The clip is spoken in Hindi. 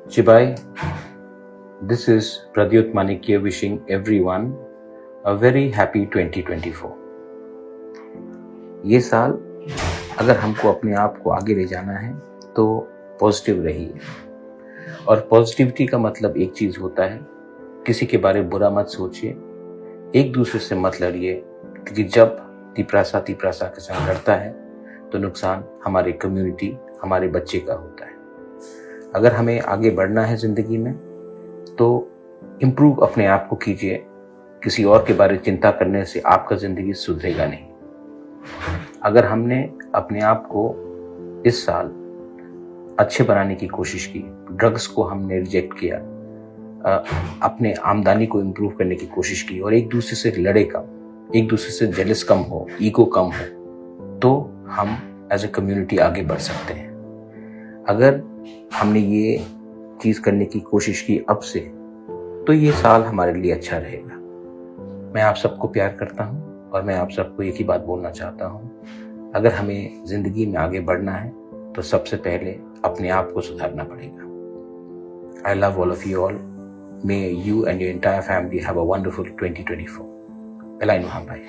Chibai, this is Pradyut Manikya wishing everyone a very happy 2024. ये साल अगर हमको अपने आप को आगे ले जाना है तो पॉजिटिव रहिए, और पॉजिटिविटी का मतलब एक चीज होता है, किसी के बारे में बुरा मत सोचिए, एक दूसरे से मत लड़िए, क्योंकि जब तिपरासा के साथ लड़ता है तो नुकसान हमारे कम्युनिटी, हमारे बच्चे का होता है। अगर हमें आगे बढ़ना है जिंदगी में तो इम्प्रूव अपने आप को कीजिए, किसी और के बारे में चिंता करने से आपका जिंदगी सुधरेगा नहीं। अगर हमने अपने आप को इस साल अच्छे बनाने की कोशिश की, ड्रग्स को हमने रिजेक्ट किया, अपने आमदनी को इम्प्रूव करने की कोशिश की और एक दूसरे से लड़े कम, एक दूसरे से जेलस कम हो, ईगो कम हो, तो हम एज ए कम्युनिटी आगे बढ़ सकते हैं। अगर हमने ये चीज करने की कोशिश की अब से, तो ये साल हमारे लिए अच्छा रहेगा। मैं आप सबको प्यार करता हूँ और मैं आप सबको एक ही बात बोलना चाहता हूँ, अगर हमें जिंदगी में आगे बढ़ना है तो सबसे पहले अपने आप को सुधारना पड़ेगा। I love all of you all. May you and your entire family have a wonderful 2024. Belai Nuham bhai.